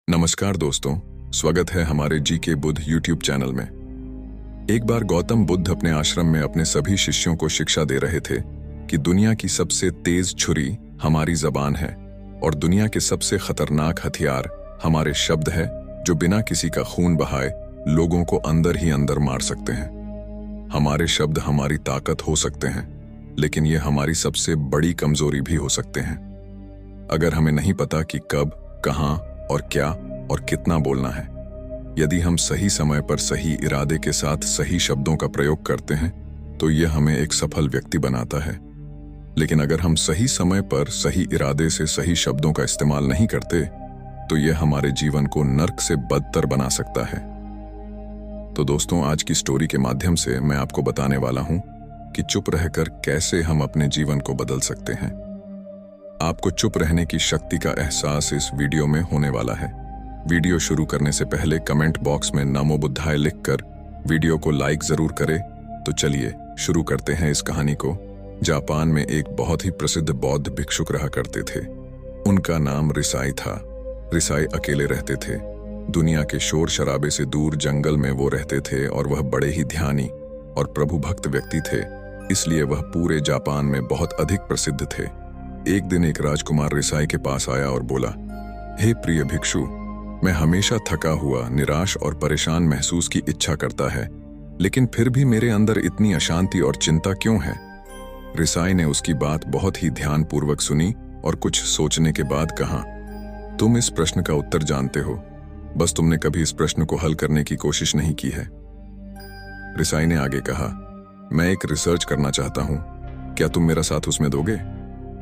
नमस्कार दोस्तों, स्वागत है हमारे जीके बुद्ध यूट्यूब चैनल में। एक बार गौतम बुद्ध अपने आश्रम में अपने सभी शिष्यों को शिक्षा दे रहे थे कि दुनिया की सबसे तेज छुरी हमारी जबान है और दुनिया के सबसे खतरनाक हथियार हमारे शब्द है, जो बिना किसी का खून बहाए लोगों को अंदर ही अंदर मार सकते हैं। हमारे शब्द हमारी ताकत हो सकते हैं, लेकिन ये हमारी सबसे बड़ी कमजोरी भी हो सकते हैं। अगर हमें नहीं पता कि कब, कहां और क्या और कितना बोलना है, यदि हम सही समय पर सही इरादे के साथ सही शब्दों का प्रयोग करते हैं तो यह हमें एक सफल व्यक्ति बनाता है। लेकिन अगर हम सही समय पर सही इरादे से सही शब्दों का इस्तेमाल नहीं करते तो यह हमारे जीवन को नर्क से बदतर बना सकता है। तो दोस्तों, आज की स्टोरी के माध्यम से मैं आपको बताने वाला हूं कि चुप रहकर कैसे हम अपने जीवन को बदल सकते हैं। आपको चुप रहने की शक्ति का एहसास इस वीडियो में होने वाला है। वीडियो शुरू करने से पहले कमेंट बॉक्स में नमो बुद्धाय लिखकर वीडियो को लाइक जरूर करें। तो चलिए शुरू करते हैं इस कहानी को। जापान में एक बहुत ही प्रसिद्ध बौद्ध भिक्षुक रहा करते थे। उनका नाम रिसाई था। रिसाई अकेले रहते थे। दुनिया के शोर शराबे से दूर जंगल में वो रहते थे और वह बड़े ही ध्यानी और प्रभु भक्त व्यक्ति थे, इसलिए वह पूरे जापान में बहुत अधिक प्रसिद्ध थे। एक दिन एक राजकुमार रिसाई के पास आया और बोला, हे प्रिय भिक्षु, मैं हमेशा थका हुआ, निराश और परेशान महसूस की इच्छा करता है, लेकिन फिर भी मेरे अंदर इतनी अशांति और चिंता क्यों है? रिसाई ने उसकी बात बहुत ही ध्यानपूर्वक सुनी और कुछ सोचने के बाद कहा, तुम इस प्रश्न का उत्तर जानते हो, बस तुमने कभी इस प्रश्न को हल करने की कोशिश नहीं की है। रिसाई ने आगे कहा, मैं एक रिसर्च करना चाहता हूं, क्या तुम मेरा साथ उसमें दोगे?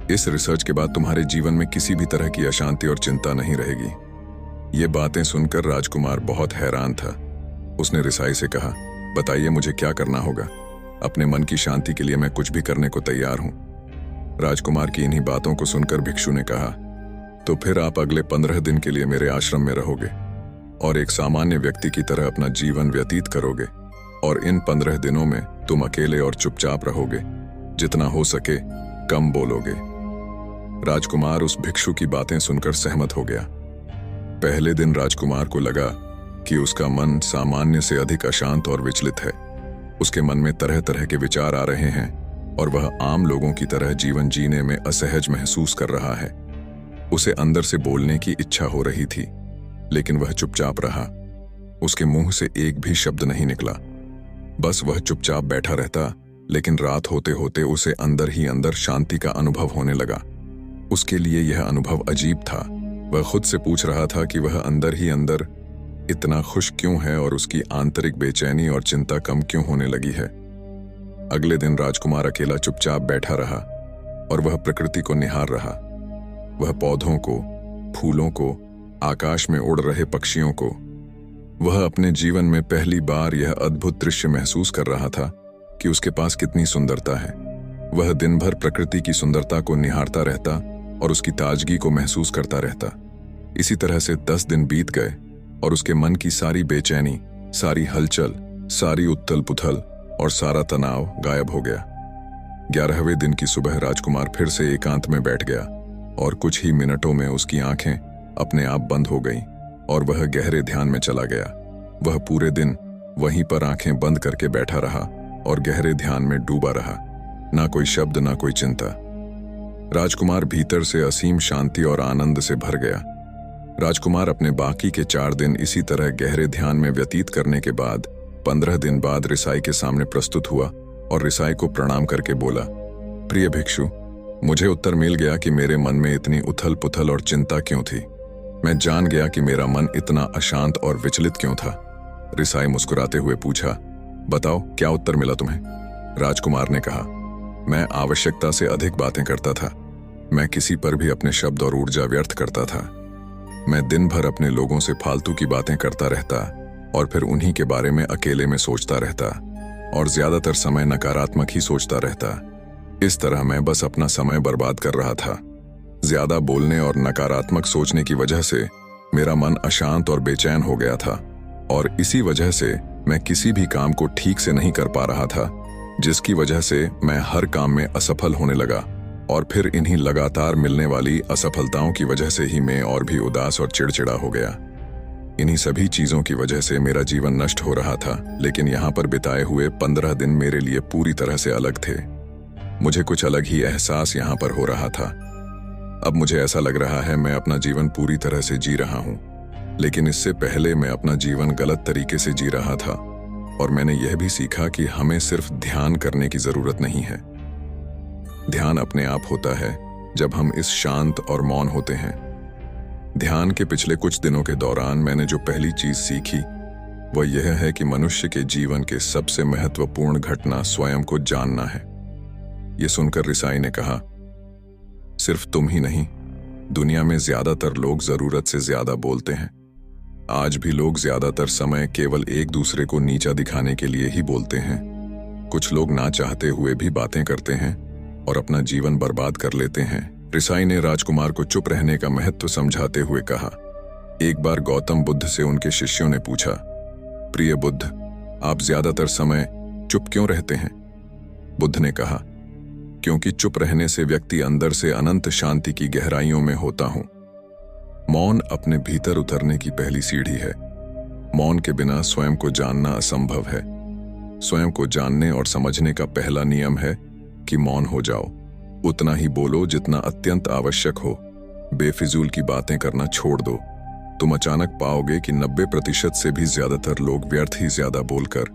इस रिसर्च के बाद तुम्हारे जीवन में किसी भी तरह की अशांति और चिंता नहीं रहेगी। ये बातें सुनकर राजकुमार बहुत हैरान था। उसने रिसाई से कहा, बताइए मुझे क्या करना होगा? अपने मन की शांति के लिए मैं कुछ भी करने को तैयार हूं। राजकुमार की इन्हीं बातों को सुनकर भिक्षु ने कहा, तो फिर आप अगले 15 दिन के लिए मेरे आश्रम में रहोगे और एक सामान्य व्यक्ति की तरह अपना जीवन व्यतीत करोगे, और इन 15 दिनों में तुम अकेले और चुपचाप रहोगे, जितना हो सके कम बोलोगे। राजकुमार उस भिक्षु की बातें सुनकर सहमत हो गया। पहले दिन राजकुमार को लगा कि उसका मन सामान्य से अधिक अशांत और विचलित है। उसके मन में तरह तरह के विचार आ रहे हैं और वह आम लोगों की तरह जीवन जीने में असहज महसूस कर रहा है। उसे अंदर से बोलने की इच्छा हो रही थी, लेकिन वह चुपचाप रहा। उसके मुंह से एक भी शब्द नहीं निकला। बस वह चुपचाप बैठा रहता, लेकिन रात होते होते उसे अंदर ही अंदर शांति का अनुभव होने लगा। उसके लिए यह अनुभव अजीब था। वह खुद से पूछ रहा था कि वह अंदर ही अंदर इतना खुश क्यों है और उसकी आंतरिक बेचैनी और चिंता कम क्यों होने लगी है। अगले दिन राजकुमार अकेला चुपचाप बैठा रहा और वह प्रकृति को निहार रहा। वह पौधों को, फूलों को, आकाश में उड़ रहे पक्षियों को। वह अपने जीवन में पहली बार यह अद्भुत दृश्य महसूस कर रहा था कि उसके पास कितनी सुंदरता है। वह दिन भर प्रकृति की सुंदरता को निहारता रहता और उसकी ताजगी को महसूस करता रहता। इसी तरह से 10 दिन बीत गए और उसके मन की सारी बेचैनी, सारी हलचल, सारी उथल पुथल और सारा तनाव गायब हो गया। 11वें दिन की सुबह राजकुमार फिर से एकांत में बैठ गया और कुछ ही मिनटों में उसकी आंखें अपने आप बंद हो गईं और वह गहरे ध्यान में चला गया। वह पूरे दिन वहीं पर आंखें बंद करके बैठा रहा और गहरे ध्यान में डूबा रहा। ना कोई शब्द, ना कोई चिंता। राजकुमार भीतर से असीम शांति और आनंद से भर गया। राजकुमार अपने बाकी के 4 दिन इसी तरह गहरे ध्यान में व्यतीत करने के बाद 15 दिन बाद रिसाई के सामने प्रस्तुत हुआ और रिसाई को प्रणाम करके बोला, प्रिय भिक्षु, मुझे उत्तर मिल गया कि मेरे मन में इतनी उथल पुथल और चिंता क्यों थी। मैं जान गया कि मेरा मन इतना अशांत और विचलित क्यों था। रिसाई मुस्कुराते हुए पूछा, बताओ क्या उत्तर मिला तुम्हें? राजकुमार ने कहा, मैं आवश्यकता से अधिक बातें करता था। मैं किसी पर भी अपने शब्द और ऊर्जा व्यर्थ करता था। मैं दिन भर अपने लोगों से फालतू की बातें करता रहता और फिर उन्हीं के बारे में अकेले में सोचता रहता और ज्यादातर समय नकारात्मक ही सोचता रहता। इस तरह मैं बस अपना समय बर्बाद कर रहा था। ज्यादा बोलने और नकारात्मक सोचने की वजह से मेरा मन अशांत और बेचैन हो गया था और इसी वजह से मैं किसी भी काम को ठीक से नहीं कर पा रहा था, जिसकी वजह से मैं हर काम में असफल होने लगा और फिर इन्हीं लगातार मिलने वाली असफलताओं की वजह से ही मैं और भी उदास और चिड़चिड़ा हो गया। इन्हीं सभी चीजों की वजह से मेरा जीवन नष्ट हो रहा था, लेकिन यहाँ पर बिताए हुए 15 दिन मेरे लिए पूरी तरह से अलग थे। मुझे कुछ अलग ही एहसास यहाँ पर हो रहा था। अब मुझे ऐसा लग रहा है मैं अपना जीवन पूरी तरह से जी रहा हूँ, लेकिन इससे पहले मैं अपना जीवन गलत तरीके से जी रहा था। और मैंने यह भी सीखा कि हमें सिर्फ ध्यान करने की जरूरत नहीं है। ध्यान अपने आप होता है जब हम इस शांत और मौन होते हैं। ध्यान के पिछले कुछ दिनों के दौरान मैंने जो पहली चीज सीखी वह यह है कि मनुष्य के जीवन के सबसे महत्वपूर्ण घटना स्वयं को जानना है। यह सुनकर रिसाई ने कहा, सिर्फ तुम ही नहीं, दुनिया में ज्यादातर लोग जरूरत से ज्यादा बोलते हैं। आज भी लोग ज्यादातर समय केवल एक दूसरे को नीचा दिखाने के लिए ही बोलते हैं। कुछ लोग ना चाहते हुए भी बातें करते हैं और अपना जीवन बर्बाद कर लेते हैं। रिसाई ने राजकुमार को चुप रहने का महत्व समझाते हुए कहा, एक बार गौतम बुद्ध से उनके शिष्यों ने पूछा, प्रिय बुद्ध, आप ज्यादातर समय चुप क्यों रहते हैं? बुद्ध ने कहा, क्योंकि चुप रहने से व्यक्ति अंदर से अनंत शांति की गहराइयों में होता हूं। मौन अपने भीतर उतरने की पहली सीढ़ी है। मौन के बिना स्वयं को जानना असंभव है। स्वयं को जानने और समझने का पहला नियम है कि मौन हो जाओ। उतना ही बोलो जितना अत्यंत आवश्यक हो। बेफिजूल की बातें करना छोड़ दो। तुम अचानक पाओगे कि 90% से भी ज्यादातर लोग व्यर्थ ही ज्यादा बोलकर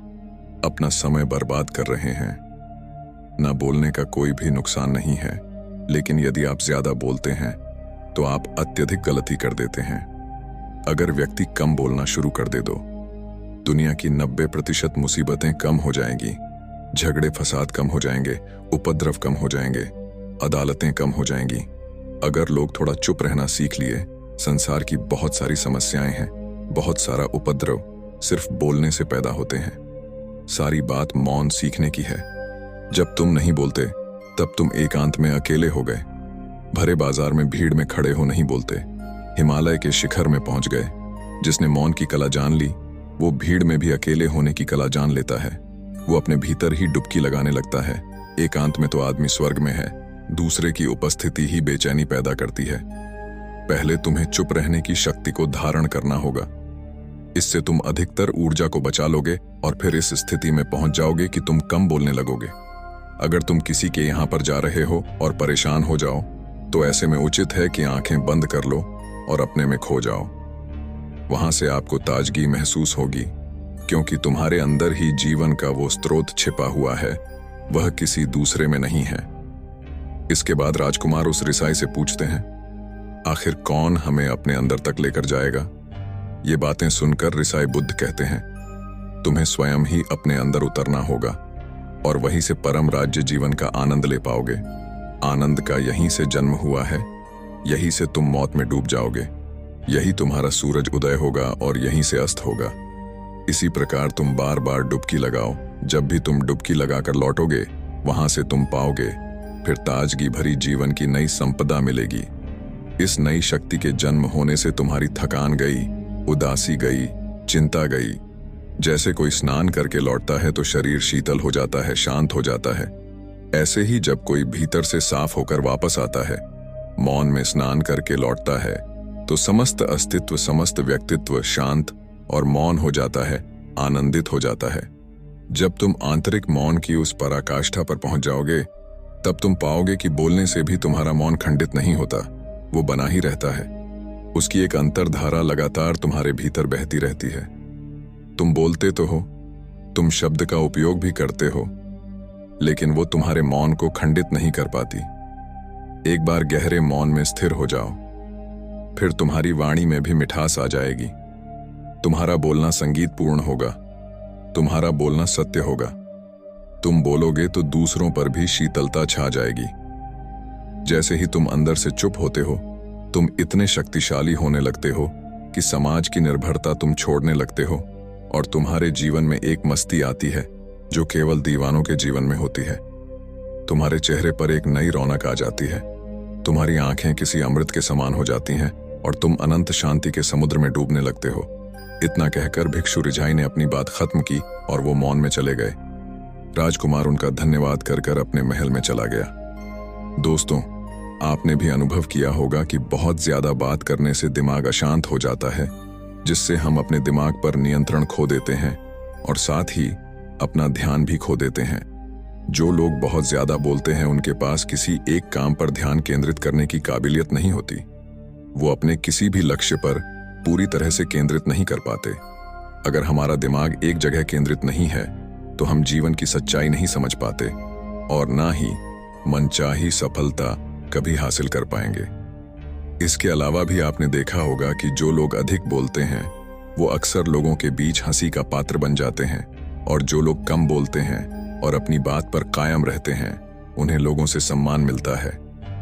अपना समय बर्बाद कर रहे हैं। ना बोलने का कोई भी नुकसान नहीं है, लेकिन यदि आप ज्यादा बोलते हैं तो आप अत्यधिक गलती कर देते हैं। अगर व्यक्ति कम बोलना शुरू कर दे दो, दुनिया की 90% मुसीबतें कम हो जाएंगी, झगड़े फसाद कम हो जाएंगे, उपद्रव कम हो जाएंगे, अदालतें कम हो जाएंगी। अगर लोग थोड़ा चुप रहना सीख लिए, संसार की बहुत सारी समस्याएं हैं, बहुत सारा उपद्रव सिर्फ बोलने से पैदा होते हैं। सारी बात मौन सीखने की है। जब तुम नहीं बोलते तब तुम एकांत में अकेले हो गए। भरे बाजार में भीड़ में खड़े हो नहीं बोलते, हिमालय के शिखर में पहुंच गए। जिसने मौन की कला जान ली वो भीड़ में भी अकेले होने की कला जान लेता है। वो अपने भीतर ही डुबकी लगाने लगता है। एकांत में तो आदमी स्वर्ग में है, दूसरे की उपस्थिति ही बेचैनी पैदा करती है। पहले तुम्हें चुप रहने की शक्ति को धारण करना होगा। इससे तुम अधिकतर ऊर्जा को बचा लोगे और फिर इस स्थिति में पहुंच जाओगे कि तुम कम बोलने लगोगे। अगर तुम किसी के यहां पर जा रहे हो और परेशान हो जाओ तो ऐसे में उचित है कि आंखें बंद कर लो और अपने में खो जाओ। वहां से आपको ताजगी महसूस होगी, क्योंकि तुम्हारे अंदर ही जीवन का वो स्रोत छिपा हुआ है, वह किसी दूसरे में नहीं है। इसके बाद राजकुमार उस रिसाई से पूछते हैं, आखिर कौन हमें अपने अंदर तक लेकर जाएगा? ये बातें सुनकर रिसाई बुद्ध कहते हैं, तुम्हें स्वयं ही अपने अंदर उतरना होगा और वहीं से परम राज्य जीवन का आनंद ले पाओगे। आनंद का यहीं से जन्म हुआ है, यहीं से तुम मौत में डूब जाओगे। यही तुम्हारा सूरज उदय होगा और यहीं से अस्त होगा। इसी प्रकार तुम बार बार डुबकी लगाओ। जब भी तुम डुबकी लगाकर लौटोगे वहां से तुम पाओगे फिर ताजगी भरी जीवन की नई संपदा मिलेगी। इस नई शक्ति के जन्म होने से तुम्हारी थकान गई, उदासी गई, चिंता गई। जैसे कोई स्नान करके लौटता है तो शरीर शीतल हो जाता है, शांत हो जाता है। ऐसे ही जब कोई भीतर से साफ होकर वापस आता है, मौन में स्नान करके लौटता है, तो समस्त अस्तित्व, समस्त व्यक्तित्व शांत और मौन हो जाता है, आनंदित हो जाता है। जब तुम आंतरिक मौन की उस पराकाष्ठा पर पहुंच जाओगे तब तुम पाओगे कि बोलने से भी तुम्हारा मौन खंडित नहीं होता, वो बना ही रहता है। उसकी एक अंतर्धारा लगातार तुम्हारे भीतर बहती रहती है। तुम बोलते तो हो, तुम शब्द का उपयोग भी करते हो, लेकिन वो तुम्हारे मौन को खंडित नहीं कर पाती। एक बार गहरे मौन में स्थिर हो जाओ, फिर तुम्हारी वाणी में भी मिठास आ जाएगी। तुम्हारा बोलना संगीतपूर्ण होगा, तुम्हारा बोलना सत्य होगा। तुम बोलोगे तो दूसरों पर भी शीतलता छा जाएगी। जैसे ही तुम अंदर से चुप होते हो, तुम इतने शक्तिशाली होने लगते हो कि समाज की निर्भरता तुम छोड़ने लगते हो और तुम्हारे जीवन में एक मस्ती आती है जो केवल दीवानों के जीवन में होती है। तुम्हारे चेहरे पर एक नई रौनक आ जाती है। तुम्हारी आंखें किसी अमृत के समान हो जाती हैं और तुम अनंत शांति के समुद्र में डूबने लगते हो। इतना कहकर भिक्षु रिझाई ने अपनी बात खत्म की और वो मौन में चले गए। राजकुमार उनका धन्यवाद कर कर अपने महल में चला गया। दोस्तों, आपने भी अनुभव किया होगा कि बहुत ज्यादा बात करने से दिमाग अशांत हो जाता है, जिससे हम अपने दिमाग पर नियंत्रण खो देते हैं और साथ ही अपना ध्यान भी खो देते हैं। जो लोग बहुत ज्यादा बोलते हैं उनके पास किसी एक काम पर ध्यान केंद्रित करने की काबिलियत नहीं होती। वो अपने किसी भी लक्ष्य पर पूरी तरह से केंद्रित नहीं कर पाते। अगर हमारा दिमाग एक जगह केंद्रित नहीं है तो हम जीवन की सच्चाई नहीं समझ पाते और ना ही मनचाही सफलता कभी हासिल कर पाएंगे। इसके अलावा भी आपने देखा होगा कि जो लोग अधिक बोलते हैं वो अक्सर लोगों के बीच हंसी का पात्र बन जाते हैं, और जो लोग कम बोलते हैं और अपनी बात पर कायम रहते हैं उन्हें लोगों से सम्मान मिलता है।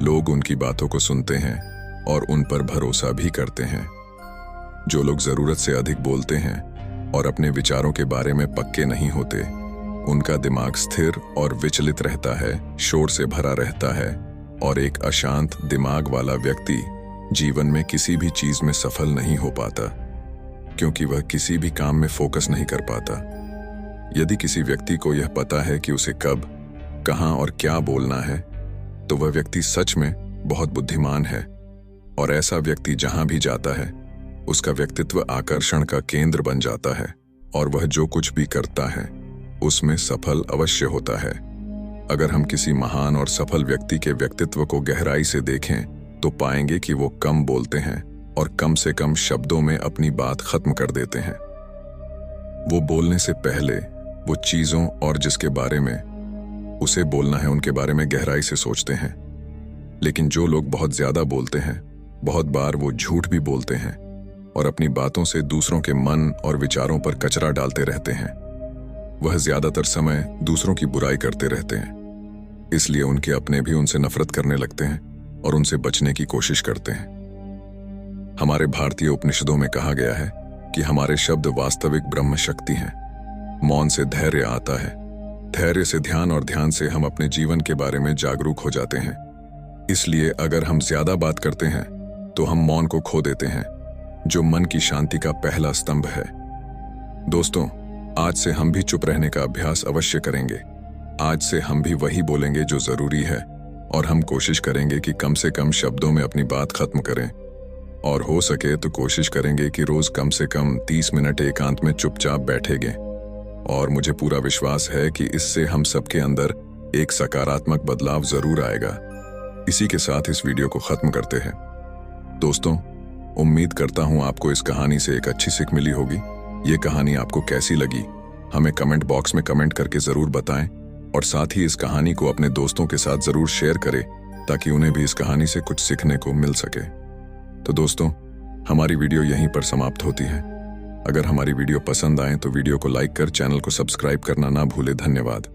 लोग उनकी बातों को सुनते हैं और उन पर भरोसा भी करते हैं। जो लोग जरूरत से अधिक बोलते हैं और अपने विचारों के बारे में पक्के नहीं होते, उनका दिमाग स्थिर और विचलित रहता है, शोर से भरा रहता है, और एक अशांत दिमाग वाला व्यक्ति जीवन में किसी भी चीज में सफल नहीं हो पाता, क्योंकि वह किसी भी काम में फोकस नहीं कर पाता। यदि किसी व्यक्ति को यह पता है कि उसे कब, कहां और क्या बोलना है, तो वह व्यक्ति सच में बहुत बुद्धिमान है, और ऐसा व्यक्ति जहां भी जाता है उसका व्यक्तित्व आकर्षण का केंद्र बन जाता है, और वह जो कुछ भी करता है उसमें सफल अवश्य होता है। अगर हम किसी महान और सफल व्यक्ति के व्यक्तित्व को गहराई से देखें तो पाएंगे कि वो कम बोलते हैं और कम से कम शब्दों में अपनी बात खत्म कर देते हैं। वो बोलने से पहले वो चीजों और जिसके बारे में उसे बोलना है उनके बारे में गहराई से सोचते हैं। लेकिन जो लोग बहुत ज्यादा बोलते हैं, बहुत बार वो झूठ भी बोलते हैं और अपनी बातों से दूसरों के मन और विचारों पर कचरा डालते रहते हैं। वह ज्यादातर समय दूसरों की बुराई करते रहते हैं, इसलिए उनके अपने भी उनसे नफरत करने लगते हैं और उनसे बचने की कोशिश करते हैं। हमारे भारतीय उपनिषदों में कहा गया है कि हमारे शब्द वास्तविक ब्रह्म शक्ति हैं। मौन से धैर्य आता है, धैर्य से ध्यान, और ध्यान से हम अपने जीवन के बारे में जागरूक हो जाते हैं। इसलिए अगर हम ज्यादा बात करते हैं तो हम मौन को खो देते हैं, जो मन की शांति का पहला स्तंभ है। दोस्तों, आज से हम भी चुप रहने का अभ्यास अवश्य करेंगे। आज से हम भी वही बोलेंगे जो जरूरी है, और हम कोशिश करेंगे कि कम से कम शब्दों में अपनी बात खत्म करें, और हो सके तो कोशिश करेंगे कि रोज कम से कम 30 मिनट एकांत में चुपचाप बैठेंगे। और मुझे पूरा विश्वास है कि इससे हम सबके अंदर एक सकारात्मक बदलाव जरूर आएगा। इसी के साथ इस वीडियो को खत्म करते हैं। दोस्तों, उम्मीद करता हूं आपको इस कहानी से एक अच्छी सीख मिली होगी। ये कहानी आपको कैसी लगी हमें कमेंट बॉक्स में कमेंट करके जरूर बताएं, और साथ ही इस कहानी को अपने दोस्तों के साथ जरूर शेयर करें ताकि उन्हें भी इस कहानी से कुछ सीखने को मिल सके। तो दोस्तों, हमारी वीडियो यहीं पर समाप्त होती है। अगर हमारी वीडियो पसंद आए तो वीडियो को लाइक कर चैनल को सब्सक्राइब करना ना भूले। धन्यवाद।